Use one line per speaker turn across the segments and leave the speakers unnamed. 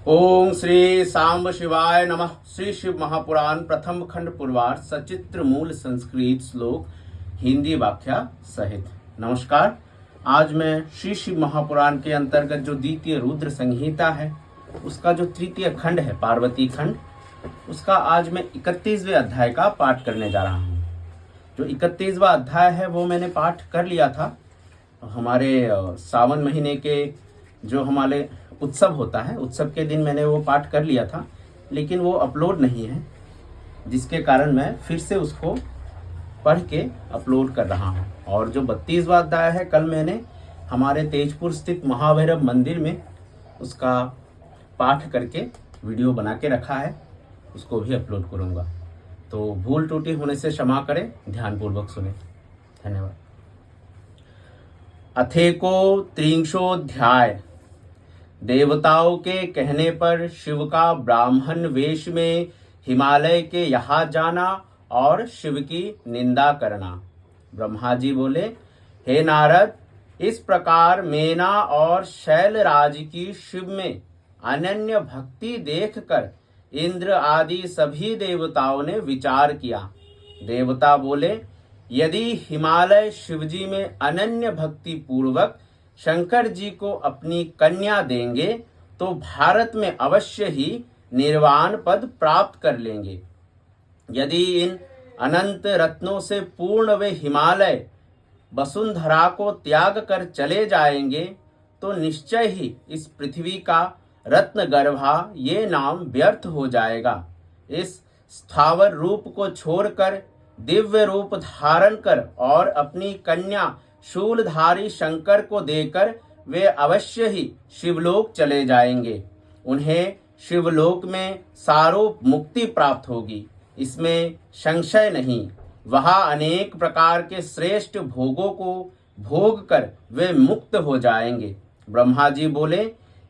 ओम श्री सांब शिवाय नमः। श्री शिव महापुराण प्रथम खंड पूर्वार्ध सचित्र मूल संस्कृत श्लोक हिंदी व्याख्या सहित। नमस्कार। आज मैं श्री शिव महापुराण के अंतर्गत जो द्वितीय रुद्र संहिता है उसका जो तृतीय खंड है पार्वती खंड, उसका आज मैं 31वें अध्याय का पाठ करने जा रहा हूँ। जो 31वां अध्याय है वो मैंने पाठ कर लिया था हमारे सावन महीने के जो हमारे उत्सव होता है, उत्सव के दिन मैंने वो पाठ कर लिया था, लेकिन वो अपलोड नहीं है, जिसके कारण मैं फिर से उसको पढ़ के अपलोड कर रहा हूँ। और जो 32वां अध्याय है कल मैंने हमारे तेजपुर स्थित महाभैरव मंदिर में उसका पाठ करके वीडियो बना के रखा है, उसको भी अपलोड करूँगा। तो भूल त्रुटि होने से क्षमा करें, ध्यानपूर्वक सुने। धन्यवाद। अथेको त्रिंशोऽध्याय। देवताओं के कहने पर शिव का ब्राह्मण वेश में हिमालय के यहाँ जाना और शिव की निंदा करना। ब्रह्मा जी बोले, हे नारद, इस प्रकार मेना और शैलराज की शिव में अनन्य भक्ति देखकर इंद्र आदि सभी देवताओं ने विचार किया। देवता बोले, यदि हिमालय शिवजी में अनन्य भक्ति पूर्वक शंकर जी को अपनी कन्या देंगे तो भारत में अवश्य ही निर्वाण पद प्राप्त कर लेंगे। यदि इन अनंत रत्नों से पूर्ण वे हिमालय वसुंधरा को त्याग कर चले जाएंगे तो निश्चय ही इस पृथ्वी का रत्न गर्भा ये नाम व्यर्थ हो जाएगा। इस स्थावर रूप को छोड़कर दिव्य रूप धारण कर और अपनी कन्या शूलधारी शंकर को देकर वे अवश्य ही शिवलोक चले जाएंगे। उन्हें शिवलोक में सारूप मुक्ति प्राप्त होगी, इसमें संशय नहीं। वहां अनेक प्रकार के श्रेष्ठ भोगों को भोग कर वे मुक्त हो जाएंगे। ब्रह्मा जी बोले,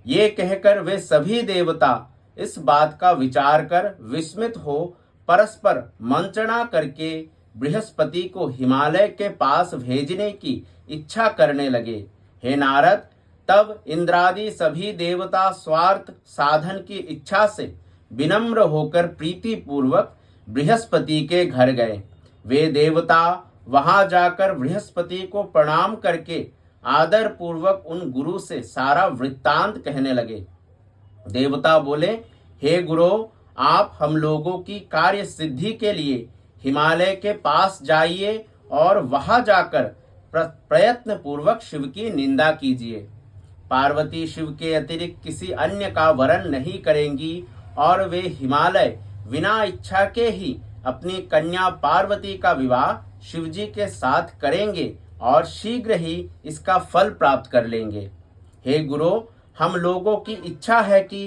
ये कहकर वे सभी देवता इस बात का विचार कर विस्मित हो परस्पर मंत्रणा करके बृहस्पति को हिमालय के पास भेजने की इच्छा करने लगे। हे नारद, तब इंद्रादि सभी देवता स्वार्थ साधन की इच्छा से विनम्र होकर प्रीति पूर्वक बृहस्पति के घर गए। वे देवता वहां जाकर बृहस्पति को प्रणाम करके आदर पूर्वक उन गुरु से सारा वृत्तांत कहने लगे। देवता बोले, हे गुरु, आप हम लोगों की कार्य सिद्धि के लिए हिमालय के पास जाइए और वहां जाकर प्रयत्न पूर्वक शिव की निंदा कीजिए। पार्वती शिव के अतिरिक्त किसी अन्य का वरण नहीं करेंगी और वे हिमालय बिना इच्छा के ही अपनी कन्या पार्वती का विवाह शिवजी के साथ करेंगे और शीघ्र ही इसका फल प्राप्त कर लेंगे। हे गुरु, हम लोगों की इच्छा है कि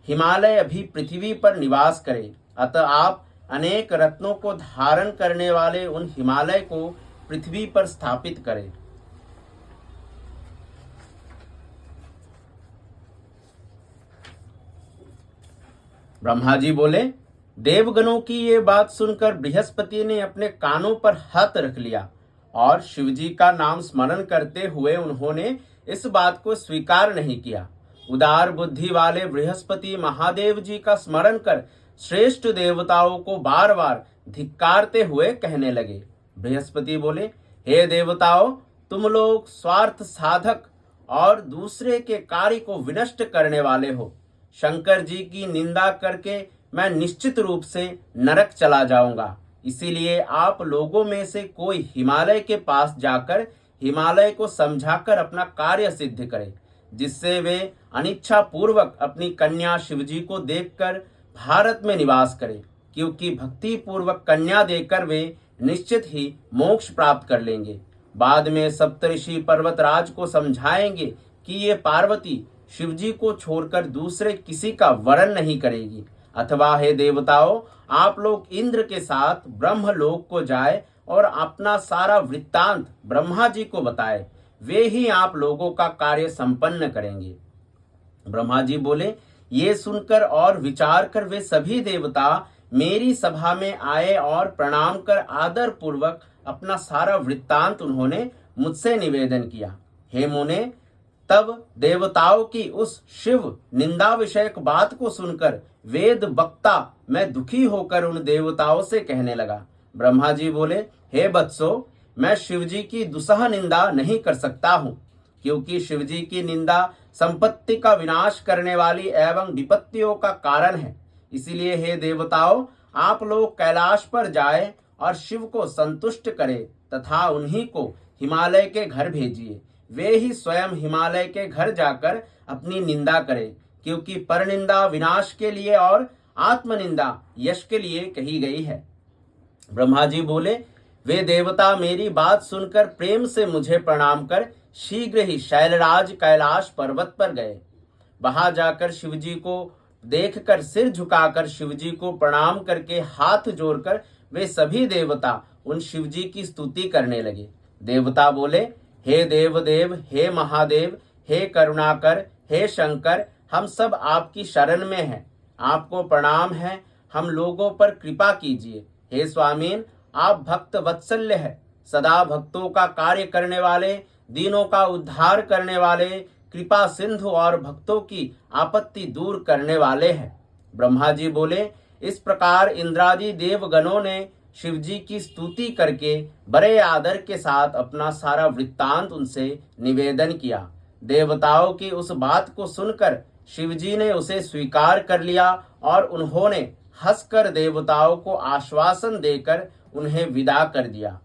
हिमालय अभी पृथ्वी पर निवास करे, अतः आप अनेक रत्नों को धारण करने वाले उन हिमालय को पृथ्वी पर स्थापित करें। ब्रह्मा जी बोले, देवगणों की ये बात सुनकर बृहस्पति ने अपने कानों पर हाथ रख लिया और शिवजी का नाम स्मरण करते हुए उन्होंने इस बात को स्वीकार नहीं किया। उदार बुद्धि वाले बृहस्पति महादेव जी का स्मरण कर श्रेष्ठ देवताओं को बार बार धिक्कारते हुए कहने लगे। बृहस्पति बोले, हे देवताओं, तुम लोग स्वार्थ साधक और दूसरे के कार्य को विनष्ट करने वाले हो। शंकर जी की निंदा करके मैं निश्चित रूप से नरक चला जाऊंगा। इसीलिए आप लोगों में से कोई हिमालय के पास जाकर हिमालय को समझाकर अपना कार्य सिद्ध करे, जिससे वे अनिच्छा पूर्वक अपनी कन्या शिवजी को देखकर भारत में निवास करें, क्योंकि भक्ति पूर्वक कन्या देकर वे निश्चित ही मोक्ष प्राप्त कर लेंगे। बाद में सप्तऋषि पर्वतराज को समझाएंगे कि ये पार्वती शिवजी को छोड़कर दूसरे किसी का वरण नहीं करेगी। अथवा हे देवताओं, आप लोग इंद्र के साथ ब्रह्मलोक को जाए और अपना सारा वृत्तांत ब्रह्मा जी को बताए, वे ही आप लोगों का कार्य संपन्न करेंगे। ब्रह्मा जी बोले, ये सुनकर और विचार कर वे सभी देवता मेरी सभा में आए और प्रणाम कर आदर पूर्वक अपना सारा वृत्तांत उन्होंने मुझसे निवेदन किया। हे मुने, तब देवताओं की उस शिव निंदा विषयक बात को सुनकर वेद वक्ता मैं दुखी होकर उन देवताओं से कहने लगा। ब्रह्मा जी बोले, हे वत्सो, मैं शिव जी की दुसह निंदा नहीं कर सकता हूँ, क्योंकि शिव जी की निंदा संपत्ति का विनाश करने वाली एवं विपत्तियों का कारण है। इसीलिए हे देवताओं, आप लोग कैलाश पर जाए और शिव को संतुष्ट करें तथा उन्हीं को हिमालय के घर भेजिए। वे ही स्वयं हिमालय के घर जाकर अपनी निंदा करें, क्योंकि परनिंदा विनाश के लिए और आत्मनिंदा यश के लिए कही गई है। ब्रह्मा जी बोले, वे देवता मेरी बात सुनकर प्रेम से मुझे प्रणाम कर शीघ्र ही शैलराज कैलाश पर्वत पर गए। वहां जाकर शिवजी को देखकर सिर झुकाकर शिवजी को प्रणाम करके हाथ जोड़कर वे सभी देवता उन शिवजी की स्तुति करने लगे। देवता बोले, हे देवदेव, हे महादेव, हे करुणाकर, हे शंकर, हम सब आपकी शरण में हैं। आपको प्रणाम है, हम लोगों पर कृपा कीजिए। हे स्वामीन, आप भक्त वत्सल्य है, सदा भक्तों का कार्य करने वाले, दीनों का उद्धार करने वाले, कृपा सिंधु और भक्तों की आपत्ति दूर करने वाले हैं। ब्रह्मा जी बोले, इस प्रकार इंद्रादि देवगणों ने शिव जी की स्तुति करके बड़े आदर के साथ अपना सारा वृत्तांत उनसे निवेदन किया। देवताओं की उस बात को सुनकर शिव जी ने उसे स्वीकार कर लिया और उन्होंने हंसकर देवताओं को आश्वासन देकर उन्हें विदा कर दिया।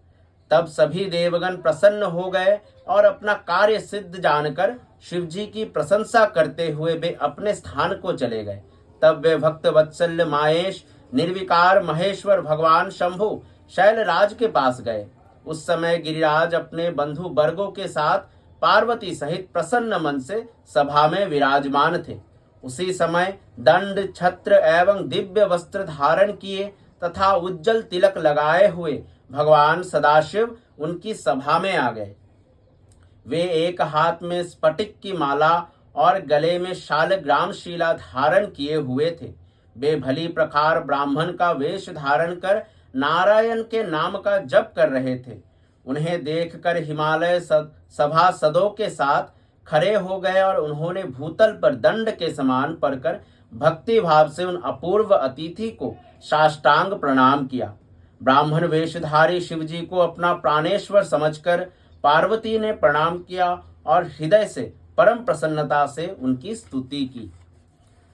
तब सभी देवगण प्रसन्न हो गए और अपना कार्य सिद्ध जानकर शिव जी की प्रशंसा करते हुए वे अपने स्थान को चले गए। तब वे भक्त वत्सल्य माहेश निर्विकार महेश्वर भगवान शंभु शैलराज के पास गए। उस समय गिरिराज अपने बंधु वर्गों के साथ पार्वती सहित प्रसन्न मन से सभा में विराजमान थे। उसी समय दंड छत्र एवं दिव्य वस्त्र धारण किए तथा उज्जवल तिलक लगाए हुए भगवान सदाशिव उनकी सभा में आ गए। वे एक हाथ में स्फटिक की माला और गले में शालग्राम शिला धारण किए हुए थे। वे भली प्रकार ब्राह्मण का वेश धारण कर नारायण के नाम का जप कर रहे थे। उन्हें देखकर हिमालय सभासदों के साथ खड़े हो गए और उन्होंने भूतल पर दंड के समान पड़कर भक्ति भाव से उन अपूर्व अतिथि को साष्टांग प्रणाम किया। ब्राह्मण वेशधारी शिवजी को अपना प्राणेश्वर समझकर पार्वती ने प्रणाम किया और हृदय से परम प्रसन्नता से उनकी स्तुति की।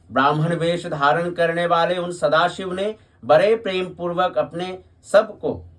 ब्राह्मण वेश धारण करने वाले उन सदाशिव ने बड़े प्रेम पूर्वक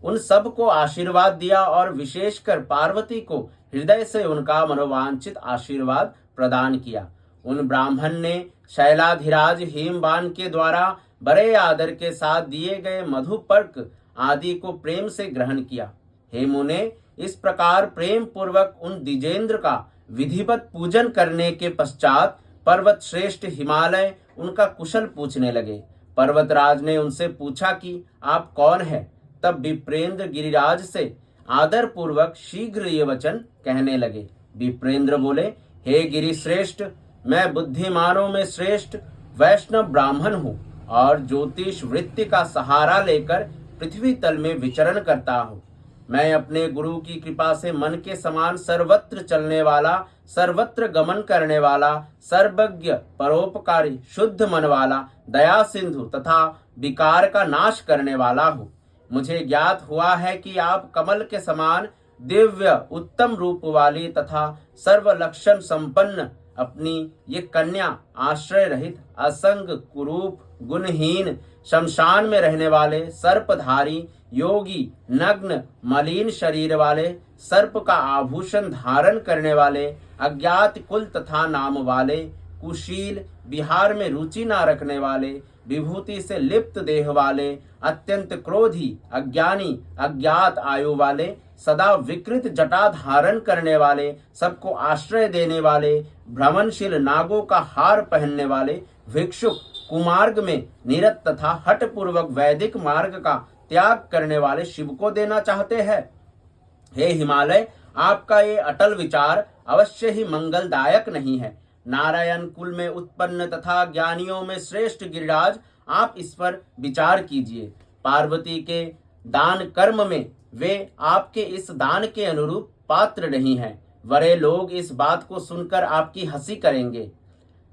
उन सबको आशीर्वाद दिया और विशेषकर पार्वती को हृदय से उनका मनोवांछित आशीर्वाद प्रदान किया। उन ब्राह्मण ने शैलाधिराज हिमवान के द्वारा बड़े आदर के साथ दिए गए मधुपर्क आदि को प्रेम से ग्रहण किया। हे मुने, इस प्रकार प्रेम पूर्वक उन द्विजेंद्र का विधिवत पूजन करने के पश्चात पर्वत श्रेष्ठ हिमालय उनका कुशल पूछने लगे। पर्वतराज ने उनसे पूछा कि आप कौन हैं? तब विप्रेंद्र गिरिराज से आदर पूर्वक शीघ्र ये वचन कहने लगे। विप्रेंद्र बोले, हे गिरि श्रेष्ठ, मैं बुद्धिमानों में श्रेष्ठ वैष्णव ब्राह्मण हूँ और ज्योतिष वृत्ति का सहारा लेकर पृथ्वी तल में विचरण करता हूँ। मैं अपने गुरु की कृपा से मन के समान सर्वत्र चलने वाला, सर्वत्र गमन करने वाला, सर्वज्ञ, परोपकारी, शुद्ध मन वाला, दया सिंधु तथा विकार का नाश करने वाला हूँ। मुझे ज्ञात हुआ है कि आप कमल के समान दिव्य उत्तम रूप वाली तथा सर्व लक्षण संपन्न अपनी ये कन्या आश्रय रहित, असंग, कुरूप, गुणहीन, शमशान में रहने वाले, सर्पधारी, योगी, नग्न, मलिन शरीर वाले, सर्प का आभूषण धारण करने वाले, अज्ञात कुल तथा नाम वाले, कुशील, विहार में रुचि न रखने वाले, विभूति से लिप्त देह वाले, अत्यंत क्रोधी, अज्ञानी, अज्ञात आयु वाले, सदा विकृत जटा धारण करने वाले, सबको आश्रय देने वाले, भ्रमणशील नागों का हार पहनने वाले, भिक्षुक, कुमार्ग में निरत तथा हठ पूर्वक वैदिक मार्ग का त्याग करने वाले शिव को देना चाहते हैं। हे हिमालय, आपका ये अटल विचार अवश्य ही मंगलदायक नहीं है। नारायण कुल में उत्पन्न तथा ज्ञानियों में श्रेष्ठ गिरिराज, आप इस पर विचार कीजिए। पार्वती के दान कर्म में वे आपके इस दान के अनुरूप पात्र नहीं हैं। बड़े लोग इस बात को सुनकर आपकी हंसी करेंगे।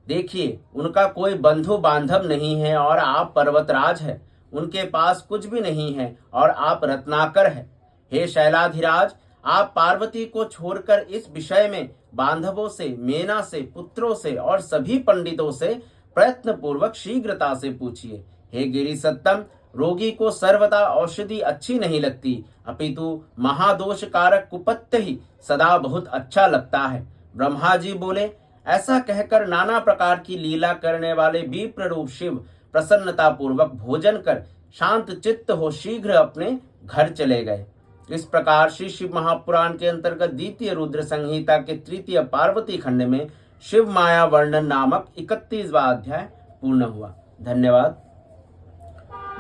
देखिए, उनका कोई बंधु बांधव नहीं है और आप पर्वतराज है। उनके पास कुछ भी नहीं है और आप रत्नाकर है। हे शैलाधिराज, आप पार्वती को छोड़कर इस विषय में बांधवों से, मेना से, पुत्रों से और सभी पंडितों से प्रयत्न पूर्वक शीघ्रता से पूछिए। हे गिरि सत्तम, रोगी को सर्वदा औषधि अच्छी नहीं लगती, अपितु महादोष कारक कुपत्य ही सदा बहुत अच्छा लगता है। ब्रह्मा जी बोले, ऐसा कहकर नाना प्रकार की लीला करने वाले विप्र रूप शिव प्रसन्नता पूर्वक भोजन कर शांत चित्त हो शीघ्र अपने घर चले गए। इस प्रकार श्री शिव महापुराण के अंतर्गत द्वितीय रुद्र संहिता के तृतीय पार्वती खंड में शिव माया वर्णन नामक 31वां अध्याय पूर्ण हुआ। धन्यवाद।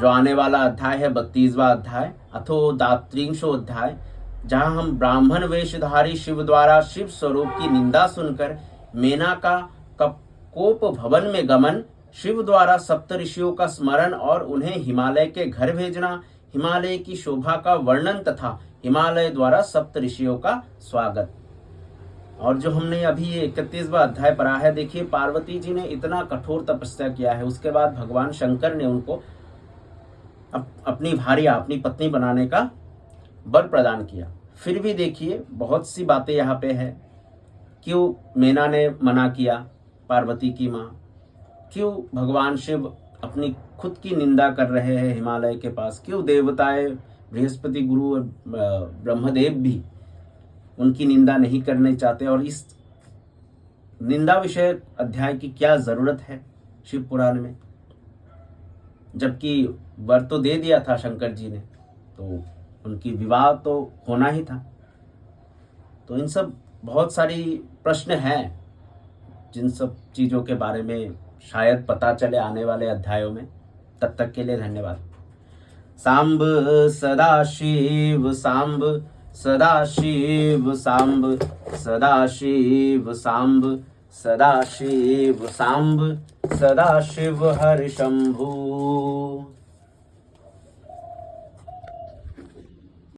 जो आने वाला अध्याय है 32वां अध्याय अथो दात्रिंशो अध्याय, जहां हम ब्राह्मण वेशधारी शिव द्वारा शिव स्वरूप की निंदा सुनकर मेना का कोप भवन में गमन, शिव द्वारा सप्त ऋषियों का स्मरण और उन्हें हिमालय के घर भेजना, हिमालय की शोभा का वर्णन तथा हिमालय द्वारा सप्त ऋषियों का स्वागत। और जो हमने अभी ये 31वां अध्याय पढ़ा है, देखिए पार्वती जी ने इतना कठोर तपस्या किया है, उसके बाद भगवान शंकर ने उनको अपनी भार्या, अपनी पत्नी बनाने का वर प्रदान किया। फिर भी देखिए बहुत सी बातें यहाँ पे है। क्यों मेना ने मना किया, पार्वती की माँ? क्यों भगवान शिव अपनी खुद की निंदा कर रहे हैं हिमालय के पास? क्यों देवताएं, बृहस्पति गुरु और ब्रह्मदेव भी उनकी निंदा नहीं करने चाहते? और इस निंदा विषय अध्याय की क्या जरूरत है शिव पुराण में, जबकि वर तो दे दिया था शंकर जी ने, तो उनकी विवाह तो होना ही था। तो इन सब बहुत सारी प्रश्न हैं, जिन सब चीजों के बारे में शायद पता चले आने वाले अध्यायों में। तब तक के लिए धन्यवाद। सांब सदाशिव सांब, सदाशिव सांब, सदाशिव सांब, सदाशिव सांब, सदाशिव हर शंभु।